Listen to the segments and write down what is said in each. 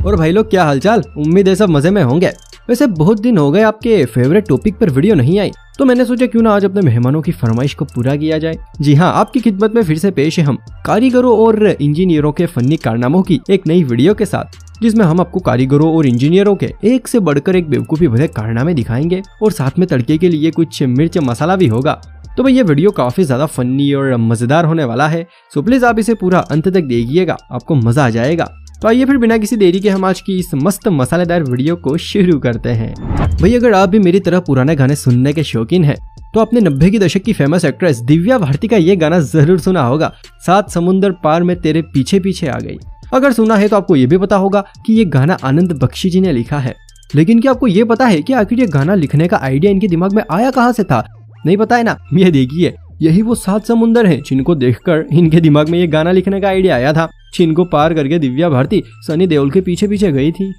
और भाई लोग क्या हालचाल, उम्मीद है सब मजे में होंगे। वैसे बहुत दिन हो गए आपके फेवरेट टॉपिक पर वीडियो नहीं आई, तो मैंने सोचा क्यों ना आज अपने मेहमानों की फरमाइश को पूरा किया जाए। जी हाँ, आपकी खिदमत में फिर से पेश है हम कारीगरों और इंजीनियरों के फनी कारनामों की एक नई वीडियो के साथ, जिसमें हम आपको कारीगरों और इंजीनियरों के एक से बढ़कर एक बेवकूफी भरे कारनामे दिखाएंगे और साथ में तड़के के लिए कुछ मिर्च मसाला भी होगा। तो भाई ये वीडियो काफी ज्यादा फनी और मजेदार होने वाला है, सो प्लीज आप इसे पूरा अंत तक देखिएगा, आपको मजा आ जाएगा। तो आइए फिर बिना किसी देरी के हम आज की इस मस्त मसालेदार वीडियो को शुरू करते हैं। भाई अगर आप भी मेरी तरह पुराने गाने सुनने के शौकीन हैं, तो आपने 90 की दशक की फेमस एक्ट्रेस दिव्या भारती का ये गाना जरूर सुना होगा, 7 समुंदर पार में तेरे पीछे पीछे आ गई। अगर सुना है तो आपको ये भी पता होगा कि ये गाना आनंद बख्शी जी ने लिखा है। लेकिन क्या आपको ये पता है कि आखिर ये गाना लिखने का आइडिया इनके दिमाग में आया कहाँ से था? नहीं पता है ना? ये देखिए, यही वो 7 समुंदर हैं जिनको देखकर इनके दिमाग में ये गाना लिखने का आइडिया आया था, जिनको पार करके दिव्या भारती सनी देओल के पीछे पीछे गई थी।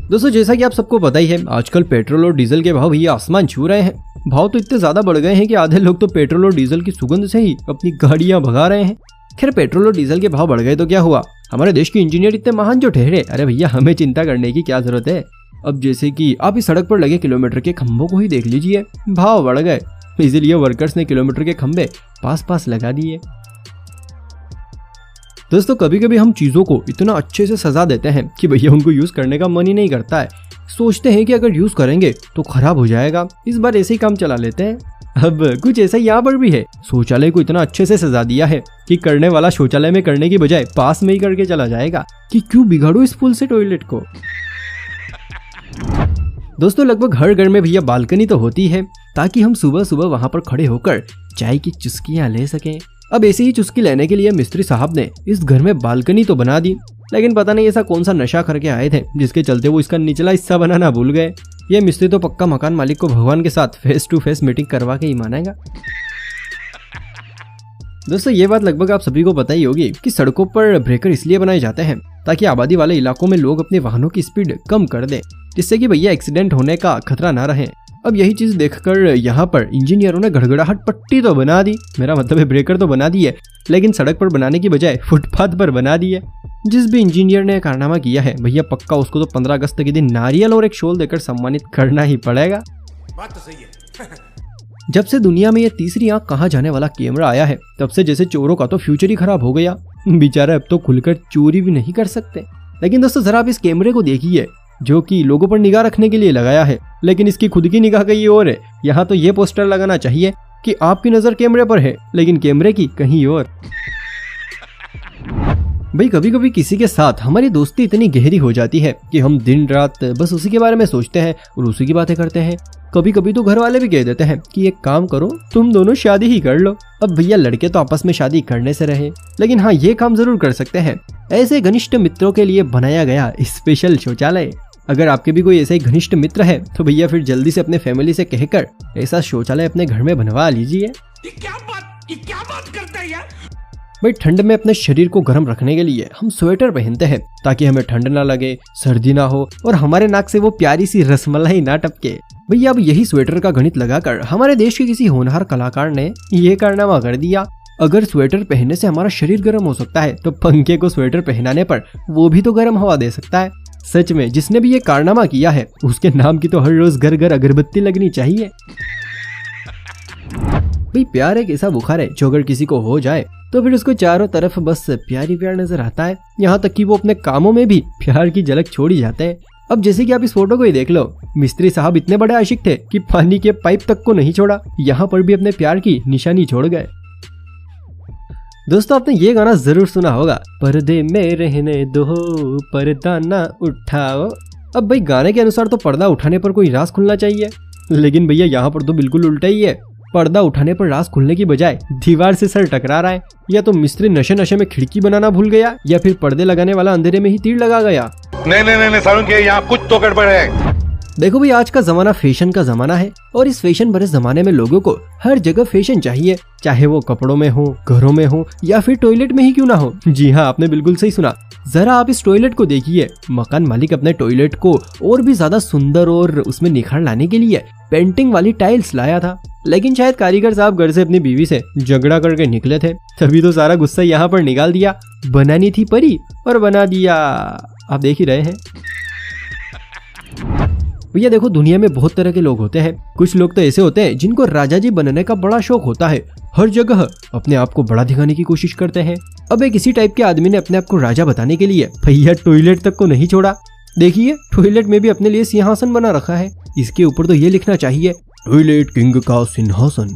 दोस्तों जैसा कि आप सबको पता ही है, आजकल पेट्रोल और डीजल के भाव ये आसमान छू रहे हैं। भाव तो इतने ज्यादा बढ़ गए हैं कि आधे लोग तो पेट्रोल और डीजल की सुगंध से ही अपनी गाड़ियां भगा रहे हैं। खैर पेट्रोल और डीजल के भाव बढ़ गए तो क्या हुआ, हमारे देश के इंजीनियर इतने महान जो ठहरे, अरे भैया हमें चिंता करने की क्या जरूरत है। अब जैसे कि आप इस सड़क पर लगे किलोमीटर के खंभों को ही देख लीजिए, भाव बढ़ गए, इसीलिए वर्कर्स ने किलोमीटर के खंभे पास लगा दिए। दोस्तों कभी कभी हम चीजों को इतना अच्छे से सजा देते हैं कि भैया उनको यूज करने का मन ही नहीं करता है। सोचते हैं कि अगर यूज करेंगे तो खराब हो जाएगा, इस बार ऐसे ही काम चला लेते हैं। अब कुछ ऐसा यहाँ पर भी है, शौचालय को इतना अच्छे से सजा दिया है कि करने वाला शौचालय में करने की बजाय पास में ही करके चला जाएगा कि क्यों बिगाड़ो इस फुल से टॉयलेट को। दोस्तों लगभग हर घर में भैया बालकनी तो होती है, ताकि हम सुबह सुबह वहां पर खड़े होकर चाय की चुस्कियां ले सकें। अब ऐसे ही चुस्की लेने के लिए मिस्त्री साहब ने इस घर में बालकनी तो बना दी, लेकिन पता नहीं ऐसा कौन सा नशा करके आए थे जिसके चलते वो इसका निचला हिस्सा बनाना भूल गए। ये मिस्त्री तो पक्का मकान मालिक को भगवान के साथ फेस टू फेस मीटिंग करवा के ही मानेगा। दोस्तों ये बात लगभग आप सभी को पता ही होगी कि सड़कों पर ब्रेकर इसलिए बनाए जाते हैं ताकि आबादी वाले इलाकों में लोग अपने वाहनों की स्पीड कम कर दें, जिससे कि भैया एक्सीडेंट होने का खतरा ना रहे। अब यही चीज देखकर यहाँ पर इंजीनियरों ने गड़गड़ाहट पट्टी तो बना दी, मेरा मतलब है ब्रेकर तो बना दी है, लेकिन सड़क पर बनाने की बजाय फुटपाथ पर बना दी है। जिस भी इंजीनियर ने कारनामा किया है भैया पक्का उसको तो 15 अगस्त के दिन नारियल और एक शॉल देकर सम्मानित करना ही पड़ेगा। बात तो सही है। जब से दुनिया में ये तीसरी आंख कहाँ जाने वाला कैमरा आया है, तब से जैसे चोरों का तो फ्यूचर ही खराब हो गया, बेचारे अब तो खुलकर चोरी भी नहीं कर सकते। लेकिन दोस्तों जरा आप इस कैमरे को देखिए, जो कि लोगों पर निगाह रखने के लिए लगाया है, लेकिन इसकी खुद की निगाह कहीं और है। यहाँ तो ये पोस्टर लगाना चाहिए कि आपकी नजर कैमरे पर है, लेकिन कैमरे की कहीं और। भाई कभी कभी किसी के साथ हमारी दोस्ती इतनी गहरी हो जाती है कि हम दिन रात बस उसी के बारे में सोचते हैं और उसी की बातें करते हैं। कभी कभी तो घर वाले भी कह देते हैं कि एक काम करो, तुम दोनों शादी ही कर लो। अब भैया लड़के तो आपस में शादी करने से रहे, लेकिन हाँ ये काम जरूर कर सकते हैं, ऐसे घनिष्ठ मित्रों के लिए बनाया गया स्पेशल शौचालय। अगर आपके भी कोई ऐसे घनिष्ठ मित्र है तो भैया फिर जल्दी से अपने फैमिली से कहकर ऐसा शौचालय अपने घर में बनवा लीजिए। ये क्या बात करता है यार? भाई ठंड में अपने शरीर को गर्म रखने के लिए हम स्वेटर पहनते हैं ताकि हमें ठंड ना लगे, सर्दी ना हो और हमारे नाक से वो प्यारी सी रसमलाई ना टपके। भैया अब यही स्वेटर का गणित लगाकर हमारे देश के किसी होनहार कलाकार ने ये कारनामा कर दिया। अगर स्वेटर पहनने से हमारा शरीर गर्म हो सकता है तो पंखे को स्वेटर पहनाने पर वो भी तो गर्म हवा दे सकता है। सच में जिसने भी ये कारनामा किया है उसके नाम की तो हर रोज घर घर अगरबत्ती लगनी चाहिए। भाई प्यार एक ऐसा बुखार है जो अगर किसी को हो जाए तो फिर उसको चारों तरफ बस प्यार ही प्यार नजर आता है, यहाँ तक कि वो अपने कामों में भी प्यार की झलक छोड़ ही जाते हैं। अब जैसे कि आप इस फोटो को ही देख लो, मिस्त्री साहब इतने बड़े आशिक थे कि पानी के पाइप तक को नहीं छोड़ा, यहाँ पर भी अपने प्यार की निशानी छोड़ गए। दोस्तों आपने ये गाना जरूर सुना होगा, पर्दे में रहने दो पर्दा ना उठाओ। अब भाई गाने के अनुसार तो पर्दा उठाने पर कोई राज खुलना चाहिए, लेकिन भैया यहाँ पर तो बिल्कुल उल्टा ही है। पर्दा उठाने पर राज खुलने की बजाय दीवार से सर टकरा रहा है। या तो मिस्त्री नशे नशे में खिड़की बनाना भूल गया, या फिर पर्दे लगाने वाला अंधेरे में ही तीर लगा गया। नहीं सारुण के यहाँ कुछ तो गड़बड़ है। देखो भाई, आज का जमाना फैशन का जमाना है और इस फैशन भरे जमाने में लोगों को हर जगह फैशन चाहिए, चाहे वो कपड़ों में हो, घरों में हो या फिर टॉयलेट में ही क्यों ना हो। जी हाँ, आपने बिल्कुल सही सुना। जरा आप इस टॉयलेट को देखिए। मकान मालिक अपने टॉयलेट को और भी ज्यादा सुंदर और उसमें निखार लाने के लिए पेंटिंग वाली टाइल्स लाया था, लेकिन शायद कारीगर साहब घर से अपनी बीवी से झगड़ा करके निकले थे, तभी तो सारा गुस्सा यहाँ पर निकाल दिया। बनानी थी परी और बना दिया। आप देख ही रहे हैं भैया। देखो, दुनिया में बहुत तरह के लोग होते हैं। कुछ लोग तो ऐसे होते हैं जिनको राजा जी बनने का बड़ा शौक होता है, हर जगह अपने आप को बड़ा दिखाने की कोशिश करते हैं। अब एक इसी टाइप के आदमी ने अपने आप को राजा बताने के लिए भैया टॉयलेट तक को नहीं छोड़ा। देखिए, टॉयलेट में भी अपने लिए सिंहासन बना रखा है। इसके ऊपर तो ये लिखना चाहिए, टॉयलेट किंग का सिंहासन।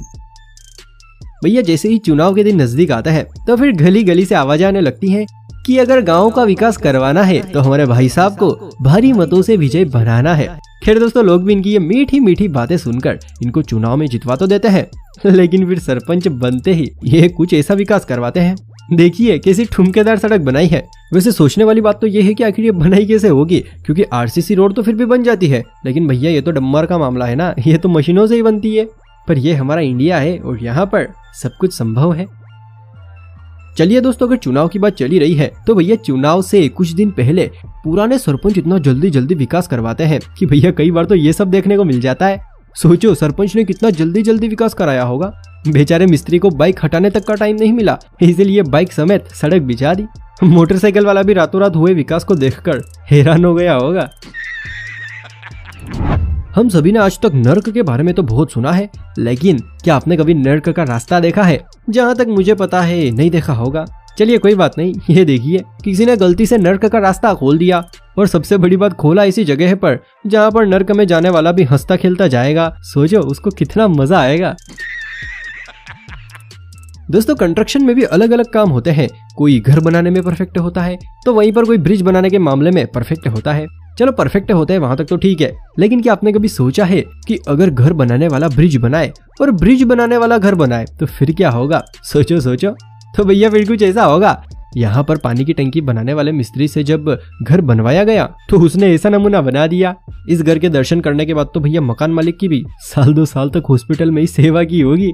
भैया, जैसे ही चुनाव के दिन नजदीक आता है तो फिर गली गली से आवाजें आने लगती हैं कि अगर गांव का विकास करवाना है तो हमारे भाई साहब को भारी मतों से विजय बनाना है। खैर दोस्तों, लोग भी इनकी ये मीठी मीठी बातें सुनकर इनको चुनाव में जितवा तो देते हैं, लेकिन फिर सरपंच बनते ही ये कुछ ऐसा विकास करवाते हैं। देखिए कैसी ठुमकेदार सड़क बनाई है। वैसे सोचने वाली बात तो ये है कि आखिर ये बनाई कैसे होगी, क्योंकि आरसीसी रोड तो फिर भी बन जाती है, लेकिन भैया ये तो डम्मर का मामला है ना, ये तो मशीनों से ही बनती है। पर ये हमारा इंडिया है और यहाँ पर सब कुछ संभव है। चलिए दोस्तों, अगर चुनाव की बात चली रही है तो भैया चुनाव से कुछ दिन पहले पुराने सरपंच इतना जल्दी जल्दी विकास करवाते हैं कि भैया कई बार तो ये सब देखने को मिल जाता है। सोचो, सरपंच ने कितना जल्दी जल्दी विकास कराया होगा। बेचारे मिस्त्री को बाइक हटाने तक का टाइम नहीं मिला, इसीलिए बाइक समेत सड़क बिछा दी। मोटरसाइकिल वाला भी रातों रात हुए विकास को देखकर हैरान हो गया होगा। हम सभी ने आज तक नर्क के बारे में तो बहुत सुना है, लेकिन क्या आपने कभी नर्क का रास्ता देखा है? जहाँ तक मुझे पता है नहीं देखा होगा। चलिए कोई बात नहीं, ये देखिए किसी ने गलती से नर्क का रास्ता खोल दिया, और सबसे बड़ी बात खोला ऐसी जगह पर जहाँ पर नर्क में जाने वाला भी हंसता खेलता जाएगा। सोचो उसको कितना मजा आएगा। दोस्तों, कंस्ट्रक्शन में भी अलग अलग काम होते हैं। कोई घर बनाने में परफेक्ट होता है तो वहीं पर कोई ब्रिज बनाने के मामले में परफेक्ट होता है। चलो परफेक्ट होते हैं वहां तक तो ठीक है, लेकिन क्या आपने कभी सोचा है कि अगर घर बनाने वाला ब्रिज बनाए और ब्रिज बनाने वाला घर बनाए तो फिर क्या होगा? सोचो सोचो। तो भैया फिर कुछ ऐसा होगा। यहाँ पर पानी की टंकी बनाने वाले मिस्त्री से जब घर बनवाया गया तो उसने ऐसा नमूना बना दिया। इस घर के दर्शन करने के बाद तो भैया मकान मालिक की भी साल 2 साल तक हॉस्पिटल में ही सेवा की होगी।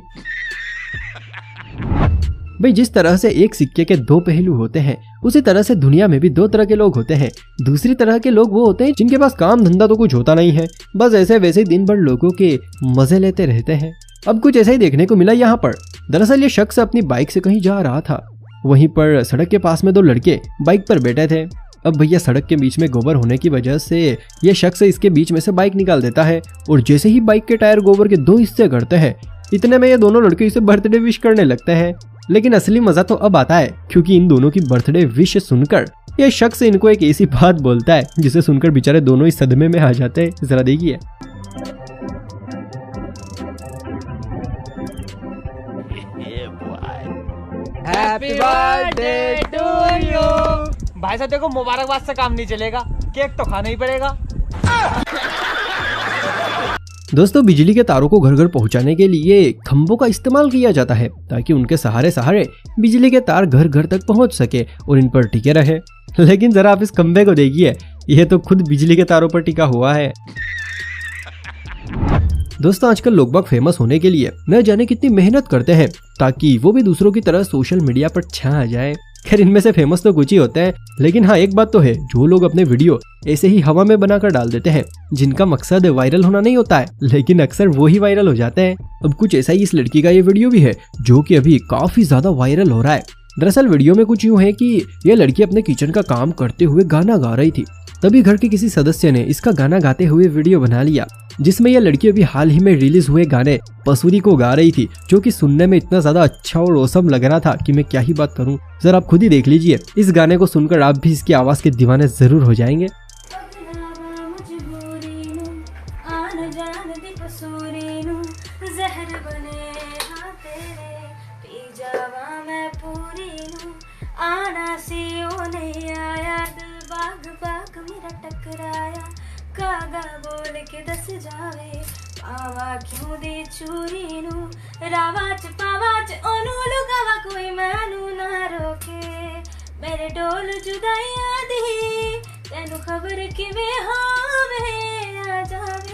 भाई, जिस तरह से एक सिक्के के 2 पहलू होते हैं, उसी तरह से दुनिया में भी 2 तरह के लोग होते हैं। दूसरी तरह के लोग वो होते हैं जिनके पास काम धंधा तो कुछ होता नहीं है, बस ऐसे वैसे दिन भर लोगों के मजे लेते रहते हैं। अब कुछ ऐसा ही देखने को मिला यहाँ पर। दरअसल ये शख्स अपनी बाइक से कहीं जा रहा था, वहीं पर सड़क के पास में 2 लड़के बाइक पर बैठे थे। अब भैया सड़क के बीच में गोबर होने की वजह से ये शख्स इसके बीच में से बाइक निकाल देता है, और जैसे ही बाइक के टायर गोबर के 2 हिस्से करते हैं, इतने में ये दोनों लड़के इसे बर्थडे विश करने लगते हैं। लेकिन असली मजा तो अब आता है, क्योंकि इन दोनों की बर्थडे विश सुनकर यह शख्स इनको एक ऐसी बात बोलता है जिसे सुनकर बेचारे दोनों ही सदमे में आ जाते हैं। जरा देखिए। Happy birthday to you. भाई साहब देखो, मुबारकबाद से काम नहीं चलेगा, केक तो खाना ही पड़ेगा। दोस्तों, बिजली के तारों को घर घर पहुंचाने के लिए खंभों का इस्तेमाल किया जाता है, ताकि उनके सहारे सहारे बिजली के तार घर घर तक पहुंच सके और इन पर टिके रहे। लेकिन जरा आप इस खंभे को देखिए, यह तो खुद बिजली के तारों पर टिका हुआ है। दोस्तों, आजकल लोग बाग फेमस होने के लिए न जाने कितनी मेहनत करते हैं, ताकि वो भी दूसरों की तरह सोशल मीडिया पर छा जाए। खैर, इनमें से फेमस तो कुछ ही होते हैं, लेकिन हाँ एक बात तो है, जो लोग अपने वीडियो ऐसे ही हवा में बनाकर डाल देते हैं, जिनका मकसद वायरल होना नहीं होता है, लेकिन अक्सर वो ही वायरल हो जाते हैं। अब कुछ ऐसा ही इस लड़की का ये वीडियो भी है, जो कि अभी काफी ज्यादा वायरल हो रहा है। दरअसल वीडियो में कुछ यूँ है कि यह लड़की अपने किचन का काम करते हुए गाना गा रही थी, तभी घर के किसी सदस्य ने इसका गाना गाते हुए वीडियो बना लिया, जिसमें यह लड़की अभी हाल ही में रिलीज हुए गाने पसूरी को गा रही थी, जो कि सुनने में इतना ज्यादा अच्छा और औसम लग रहा था कि मैं क्या ही बात करूं। जरा आप खुद ही देख लीजिए। इस गाने को सुनकर आप भी इसकी आवाज के दीवाने जरूर हो जाएंगे। कागा बोल के दस जावे पावा क्यों दे चूरी नू रावाच पावाच ओनू लुगावा कोई मैनू ना रोके मेरे डोल जुदाइयां दी तेनू खबर किवें होवे आ जावे।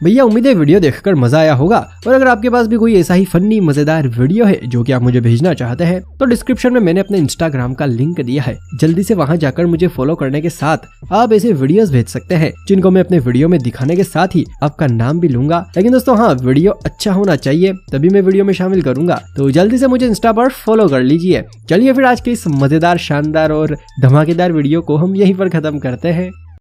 भैया उम्मीद है वीडियो देखकर मजा आया होगा, और अगर आपके पास भी कोई ऐसा ही फनी मजेदार वीडियो है जो कि आप मुझे भेजना चाहते हैं तो डिस्क्रिप्शन में मैंने अपने इंस्टाग्राम का लिंक दिया है, जल्दी से वहां जाकर मुझे फॉलो करने के साथ आप ऐसे वीडियोस भेज सकते हैं जिनको मैं अपने वीडियो में दिखाने के साथ ही आपका नाम भी लूंगा। लेकिन दोस्तों हाँ, वीडियो अच्छा होना चाहिए तभी मैं वीडियो में शामिल करूंगा, तो जल्दी से मुझे इंस्टा पर फॉलो कर लीजिए। चलिए फिर आज के इस मजेदार, शानदार और धमाकेदार वीडियो को हम यहीं पर खत्म करते हैं।